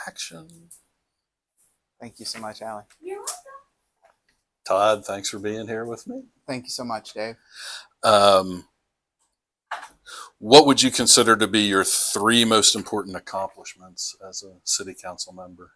action. Thank you so much, Allie. You're welcome. Todd, thanks for being here with me. Thank you so much, Dave. Um, what would you consider to be your three most important accomplishments as a city council member?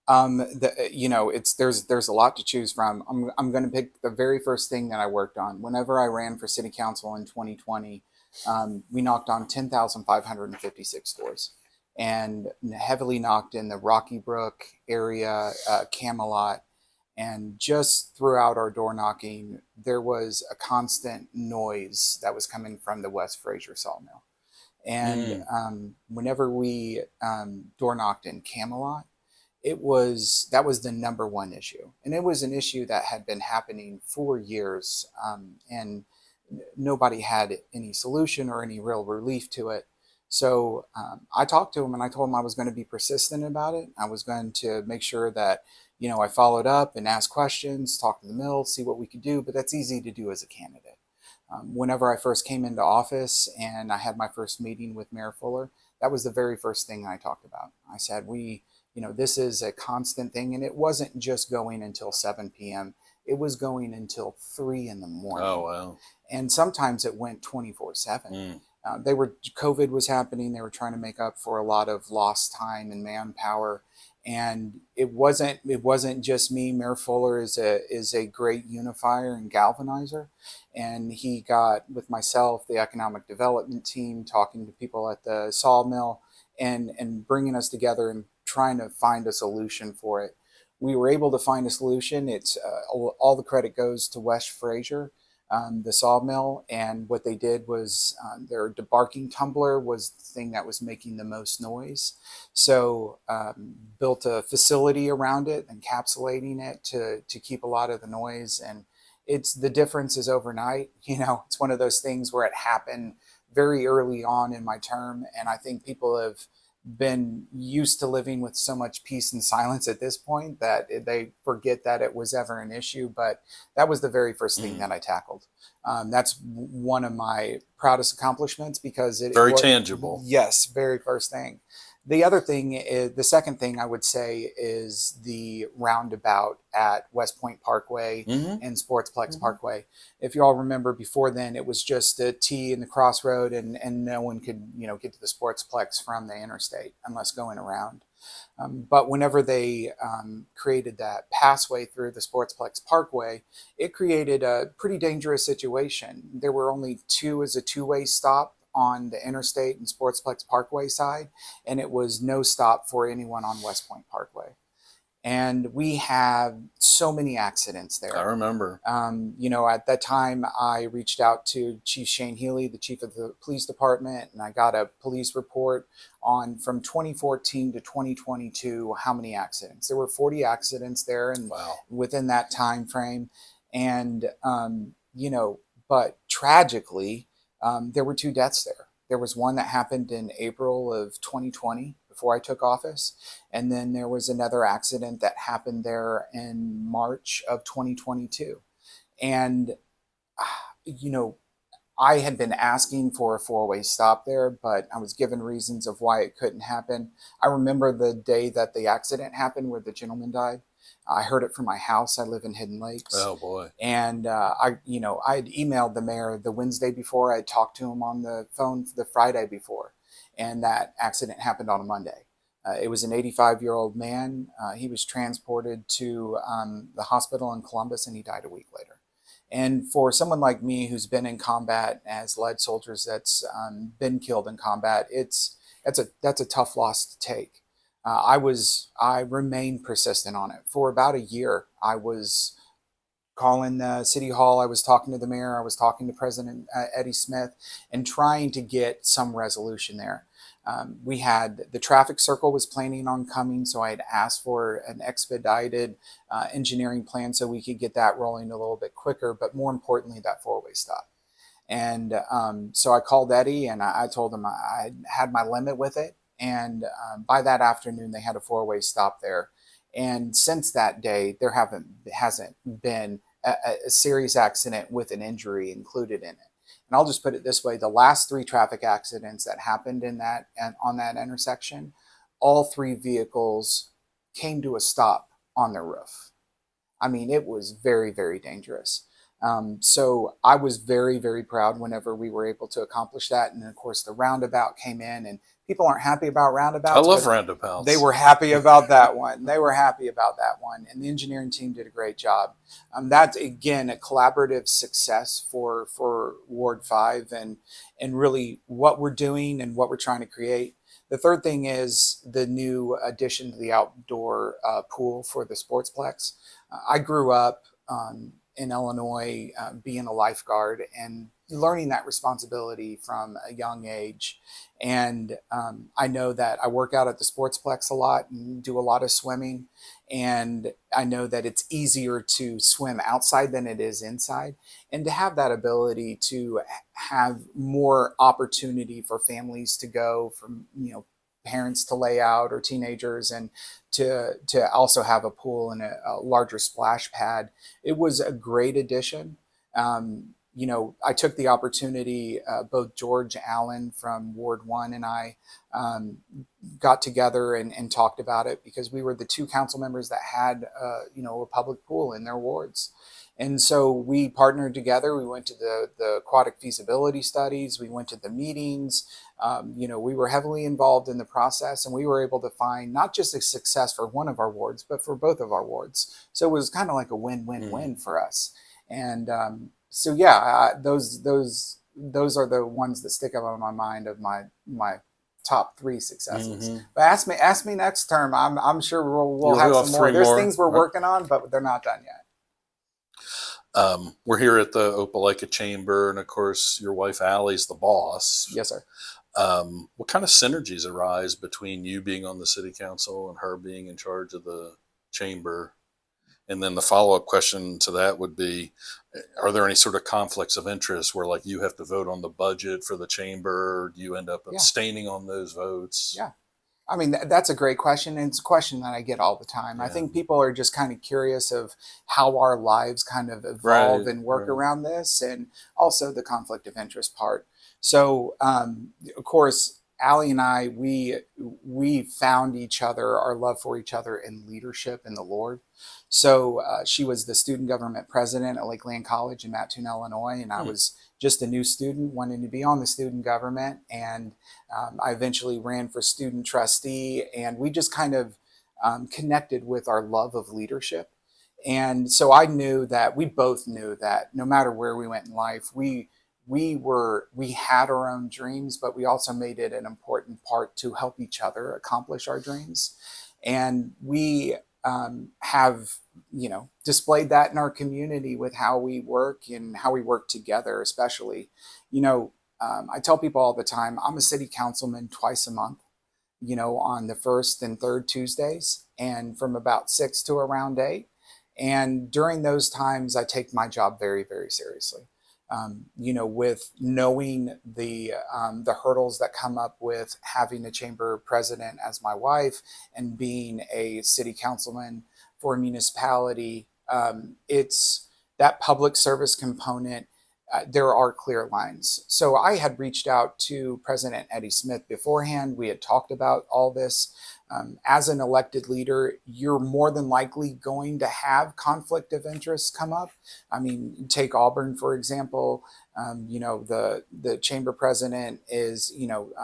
There's a lot to choose from. I'm going to pick the very first thing that I worked on. Whenever I ran for city council in 2020, we knocked on 10,556 doors, and heavily knocked in the Rocky Brook area, Camelot, and just throughout our door knocking, there was a constant noise that was coming from the West Fraser sawmill. And whenever we door knocked in Camelot, that was the number one issue, and it was an issue that had been happening for years, and nobody had any solution or any real relief to it. So I talked to him and I told him I was going to be persistent about it. I was going to make sure that I followed up and asked questions, talked to the mill, see what we could do. But that's easy to do as a candidate. Whenever I first came into office and I had my first meeting with Mayor Fuller, that was the very first thing I talked about. I said, this is a constant thing. And it wasn't just going until 7 p.m. It was going until 3 in the morning. Oh, wow. And sometimes it went 24/7. COVID was happening. They were trying to make up for a lot of lost time and manpower. And it wasn't just me. Mayor Fuller is a great unifier and galvanizer. And he got with myself, the economic development team, talking to people at the sawmill and bringing us together and trying to find a solution for it. We were able to find a solution. It's all the credit goes to West Fraser, the sawmill, and what they did was their debarking tumbler was the thing that was making the most noise. So built a facility around it, encapsulating it to keep a lot of the noise. And the difference is overnight. It's one of those things where it happened very early on in my term, and I think people have been used to living with so much peace and silence at this point that they forget that it was ever an issue. But that was the very first thing that I tackled. That's one of my proudest accomplishments because very tangible. Yes, very first thing. The second thing I would say is the roundabout at West Point Parkway and Sportsplex Parkway. If you all remember, before then, it was just a T in the crossroad, and no one could get to the Sportsplex from the interstate unless going around. But whenever they created that passway through the Sportsplex Parkway, it created a pretty dangerous situation. There were only two-way stop on the interstate and Sportsplex Parkway side, and it was no stop for anyone on West Point Parkway. And we had so many accidents there. I remember. At that time, I reached out to Chief Shane Healy, the chief of the police department, and I got a police report on from 2014 to 2022 how many accidents. There were 40 accidents there, and within that time frame, and but tragically, there were 2 deaths there. There was one that happened in April of 2020 before I took office. And then there was another accident that happened there in March of 2022. And, I had been asking for a 4-way stop there, but I was given reasons of why it couldn't happen. I remember the day that the accident happened where the gentleman died. I heard it from my house. I live in Hidden Lakes. Oh boy! And I had emailed the mayor the Wednesday before. I had talked to him on the phone the Friday before, and that accident happened on a Monday. It was an 85-year-old man. He was transported to the hospital in Columbus, and he died a week later. And for someone like me who's been in combat, as led soldiers that's been killed in combat, that's a tough loss to take. I remained persistent on it for about a year. I was calling the city hall. I was talking to the mayor. I was talking to President Eddie Smith and trying to get some resolution there. We had the traffic circle was planning on coming, so I had asked for an expedited engineering plan so we could get that rolling a little bit quicker, but more importantly, that 4-way stop. And so I called Eddie and I told him I had my limit with it. And by that afternoon, they had a 4-way stop there. And since that day, there hasn't been a serious accident with an injury included in it. And I'll just put it this way: the last 3 traffic accidents that happened in that and on that intersection, all three vehicles came to a stop on their roof. I mean, it was very, very dangerous. So I was very, very proud whenever we were able to accomplish that. And of course, the roundabout came in, and people aren't happy about I roundabouts, love but they roundabouts. were happy about that one. They were happy about that one. And the engineering team did a great job. That's, again, a collaborative success for Ward 5 and really what we're doing and what we're trying to create. The third thing is the new addition to the outdoor pool for the Sportsplex. I grew up in Illinois being a lifeguard and learning that responsibility from a young age. And I know that I work out at the Sportsplex a lot and do a lot of swimming. And I know that it's easier to swim outside than it is inside. And to have that ability to have more opportunity for families to go, from, parents to lay out, or teenagers, and to also have a pool and a larger splash pad. It was a great addition. I took the opportunity, both George Allen from Ward 1 and I got together and talked about it, because we were the two council members that had, a public pool in their wards. And so we partnered together. We went to the aquatic feasibility studies. We went to the meetings. We were heavily involved in the process, and we were able to find not just a success for one of our wards, but for both of our wards. So it was kind of like a win-win-win for us. And so, yeah, those are the ones that stick out in my mind of my top three successes. Mm-hmm. But ask me next term. I'm sure we'll You'll have have some more. three There's more. things we're Right. working on, but they're not done yet. We're here at the Opelika Chamber, and of course, your wife Allie's the boss. Yes, sir. What kind of synergies arise between you being on the city council and her being in charge of the chamber? And then the follow-up question to that would be, are there any sort of conflicts of interest where, like, you have to vote on the budget for the chamber, or do you end up abstaining on those votes? Yeah. I mean, that's a great question. And it's a question that I get all the time. Yeah. I think people are just kind of curious of how our lives kind of evolve Right, and work right. around this, and also the conflict of interest part. So, of course, Allie and I, we found each other, our love for each other, in leadership in the Lord. So she was the student government president at Lakeland College in Mattoon, Illinois, and I was just a new student wanting to be on the student government. And I eventually ran for student trustee, and we just kind of connected with our love of leadership. And so we both knew that no matter where we went in life, we had our own dreams, but we also made it an important part to help each other accomplish our dreams. And we have displayed that in our community with how we work and how we work together. Especially, I tell people all the time, I'm a city councilman twice a month, on the first and third Tuesdays, and from about 6 to around 8. And during those times, I take my job very, very seriously. With knowing the hurdles that come up with having a chamber president as my wife and being a city councilman for a municipality, it's that public service component. There are clear lines. So I had reached out to President Eddie Smith beforehand. We had talked about all this. As an elected leader, you're more than likely going to have conflict of interest come up. I mean, take Auburn, for example. The chamber president is,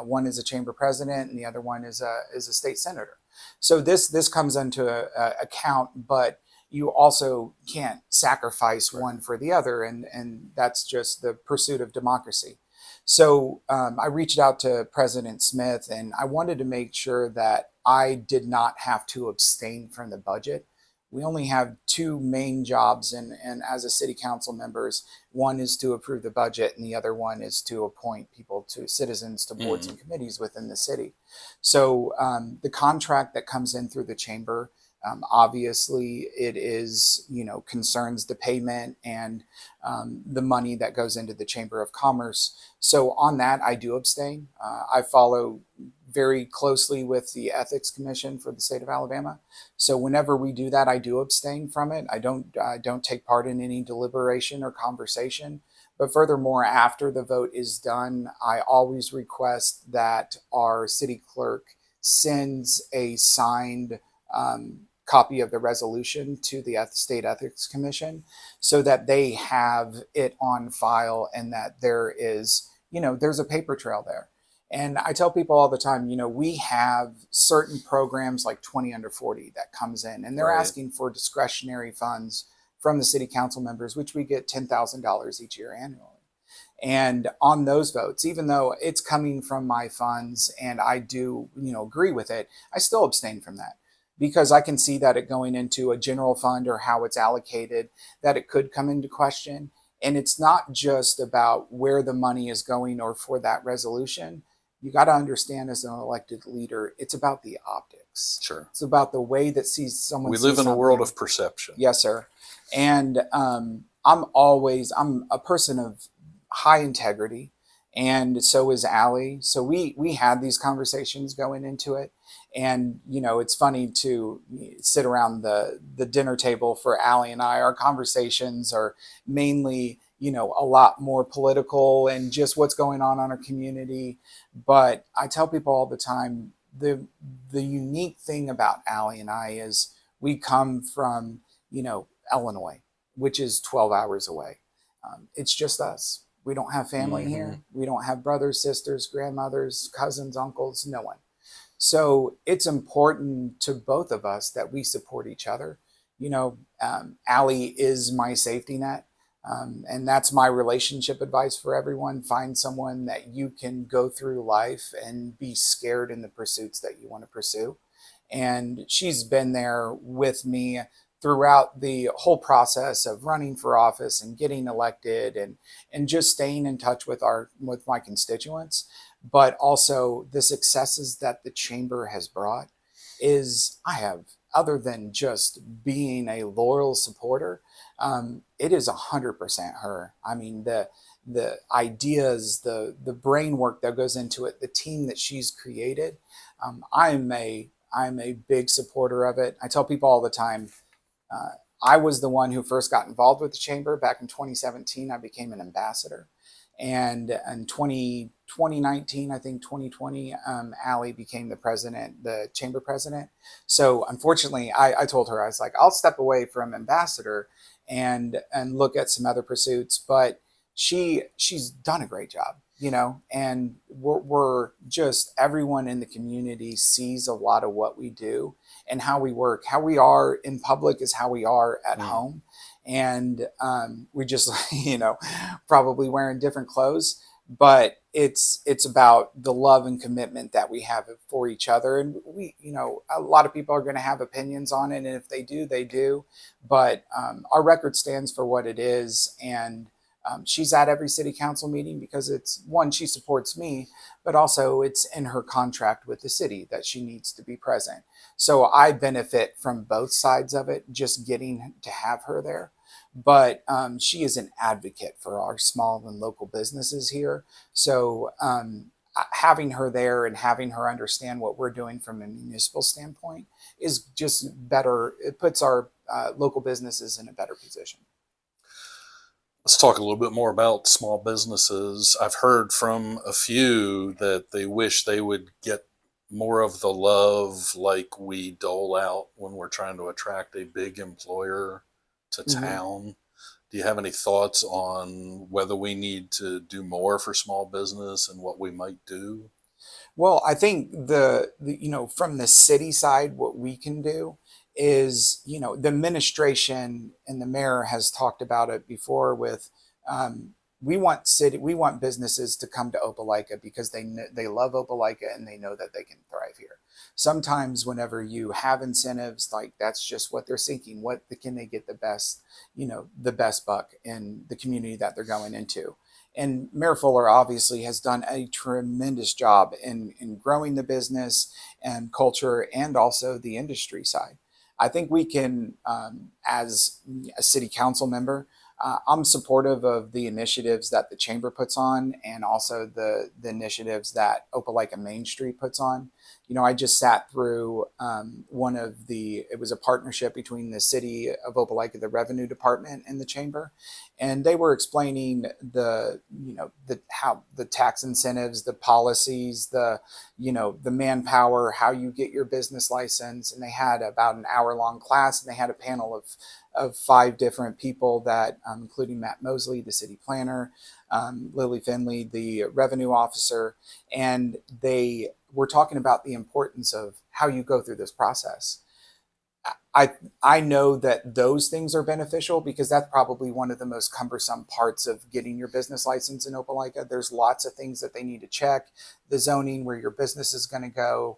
one is a chamber president and the other one is a state senator. So this comes into account, but you also can't sacrifice one for the other, and that's just the pursuit of democracy. So I reached out to President Smith, and I wanted to make sure that I did not have to abstain from the budget. We only have two main jobs, and as a city council members, one is to approve the budget, and the other one is to appoint citizens to boards and committees within the city. So the contract that comes in through the chamber, obviously, it is, concerns the payment and the money that goes into the Chamber of Commerce. So on that, I do abstain. I follow very closely with the Ethics Commission for the state of Alabama. So whenever we do that, I do abstain from it. I don't take part in any deliberation or conversation. But furthermore, after the vote is done, I always request that our city clerk sends a signed copy of the resolution to the State Ethics Commission so that they have it on file and that there is, there's a paper trail there. And I tell people all the time, we have certain programs like 20 under 40 that comes in and they're Right. asking for discretionary funds from the city council members, which we get $10,000 each year annually. And on those votes, even though it's coming from my funds and I do, agree with it, I still abstain from that because I can see that it going into a general fund or how it's allocated, that it could come into question. And it's not just about where the money is going or for that resolution. You got to understand as an elected leader, it's about the optics. Sure. It's about the way that someone We sees live in a world something. of perception. Yes, sir. And I'm a person of high integrity, and so is Allie. So we had these conversations going into it, and it's funny to sit around the dinner table for Allie and I. Our conversations are mainly a lot more political and just what's going on in our community. But I tell people all the time the unique thing about Allie and I is we come from Illinois, which is 12 hours away. It's just us. We don't have family here. We don't have brothers, sisters, grandmothers, cousins, uncles, no one. So it's important to both of us that we support each other. Allie is my safety net. And that's my relationship advice for everyone. Find someone that you can go through life and be scared in the pursuits that you want to pursue. And she's been there with me throughout the whole process of running for office and getting elected and just staying in touch with my constituents. But also the successes that the chamber has brought is I have, other than just being a loyal supporter, it is 100% her. I mean, the ideas, the brain work that goes into it, the team that she's created. I'm a big supporter of it. I tell people all the time, I was the one who first got involved with the chamber back in 2017. I became an ambassador. And in 2019, I think 2020, Allie became the chamber president. So unfortunately, I told her, I was like, I'll step away from ambassador and look at some other pursuits. But she's done a great job, and we're just, everyone in the community sees a lot of what we do and how we work. How we are in public is how we are at home. And we just, probably wearing different clothes, but it's about the love and commitment that we have for each other. And we, a lot of people are going to have opinions on it. And if they do, they do. But our record stands for what it is. And she's at every city council meeting because it's one, she supports me, but also it's in her contract with the city that she needs to be present. So I benefit from both sides of it, just getting to have her there. But she is an advocate for our small and local businesses here. So having her there and having her understand what we're doing from a municipal standpoint is just better. It puts our local businesses in a better position. Let's talk a little bit more about small businesses. I've heard from a few that they wish they would get more of the love like we dole out when we're trying to attract a big employer to town. Do you have any thoughts on whether we need to do more for small business and what we might do? Well, I think from the city side, what we can do is, the administration and the mayor has talked about it before with, we want businesses to come to Opelika because they love Opelika and they know that they can thrive here. Sometimes whenever you have incentives, like that's just what they're seeking. What can they get the best buck in the community that they're going into? And Mayor Fuller obviously has done a tremendous job in growing the business and culture and also the industry side. I think we can, as a city council member, I'm supportive of the initiatives that the chamber puts on and also the initiatives that Opelika Main Street puts on. I just sat through it was a partnership between the city of Opelika, the revenue department, and the chamber. And they were explaining how the tax incentives, the policies, the manpower, how you get your business license. And they had about an hour-long class, and they had a panel of 5 different people that, including Matt Mosley, the city planner, Lily Finley, the revenue officer, and they were talking about the importance of how you go through this process. I know that those things are beneficial because that's probably one of the most cumbersome parts of getting your business license in Opelika. There's lots of things that they need to check: the zoning, where your business is going to go,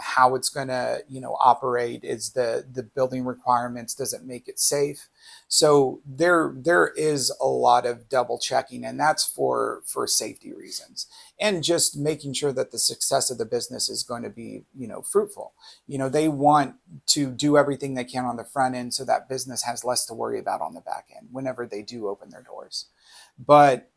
how it's going to operate, is the building requirements, does it make it safe? So there is a lot of double checking, and that's for safety reasons, and just making sure that the success of the business is going to be fruitful. They want to do everything they can on the front end so that business has less to worry about on the back end whenever they do open their doors. But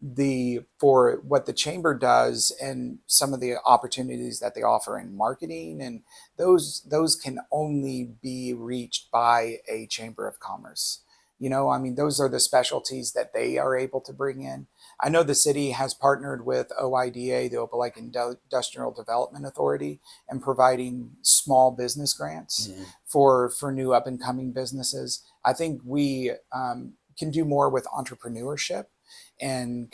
for what the chamber does and some of the opportunities that they offer in marketing, and those can only be reached by a chamber of commerce. Those are the specialties that they are able to bring in. I know the city has partnered with OIDA, the Opelika Industrial Development Authority, and providing small business grants for new up and coming businesses. I think we can do more with entrepreneurship, and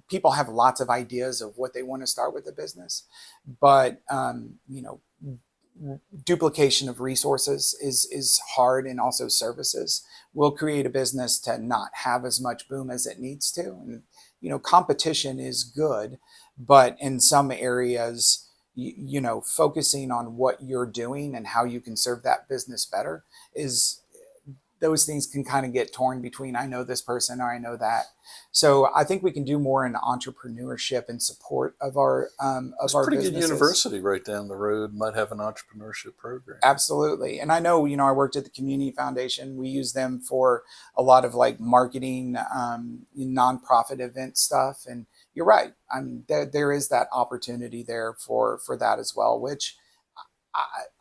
people have lots of ideas of what they want to start with a business, but duplication of resources is hard, and also services will create a business to not have as much boom as it needs to. And competition is good, but in some areas, focusing on what you're doing and how you can serve that business better is those things can kind of get torn between, I know this person or I know that. So I think we can do more in entrepreneurship and support of our It's a pretty good businesses. university right down the road might have an entrepreneurship program. Absolutely. And I know, I worked at the Community Foundation. We use them for a lot of like marketing, nonprofit event stuff. And you're right. There is that opportunity there for that as well, which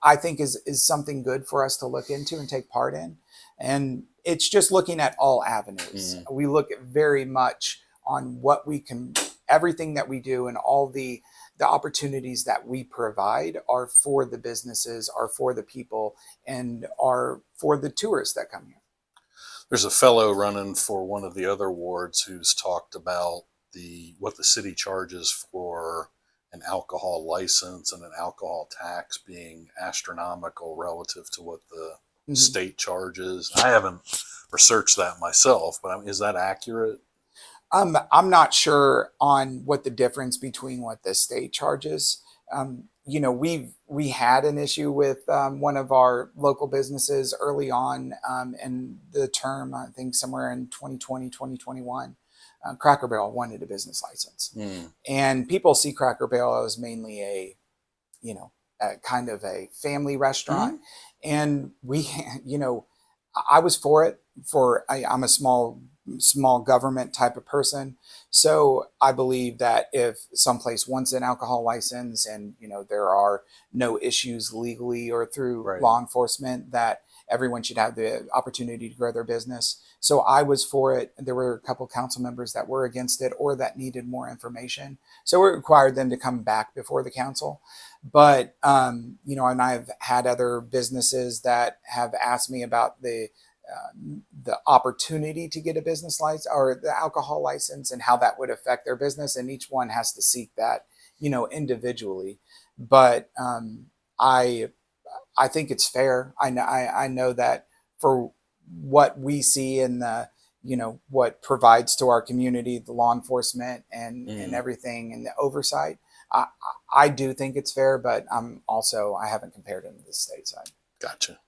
I think is something good for us to look into and take part in. And it's just looking at all avenues. We look at very much on what we can, everything that we do, and all the opportunities that we provide are for the businesses, are for the people, and are for the tourists that come here. There's a fellow running for one of the other wards who's talked about what the city charges for an alcohol license and an alcohol tax being astronomical relative to what the state charges. I haven't researched that myself, but is that accurate? I'm not sure on what the difference between what the state charges. We had an issue with one of our local businesses early on in the term, I think somewhere in 2020, 2021. Cracker Barrel wanted a business license. And people see Cracker Barrel as mainly a kind of a family restaurant. And I was for it. I'm a small government type of person. So I believe that if someplace wants an alcohol license and, there are no issues legally or through law enforcement, that everyone should have the opportunity to grow their business. So I was for it. There were a couple council members that were against it or that needed more information. So it required them to come back before the council. But, and I've had other businesses that have asked me about the opportunity to get a business license or the alcohol license and how that would affect their business. And each one has to seek that, individually. But I think it's fair. I know that for what we see in the, what provides to our community, the law enforcement and everything, and the oversight, I do think it's fair, but I haven't compared it to the state side. Gotcha.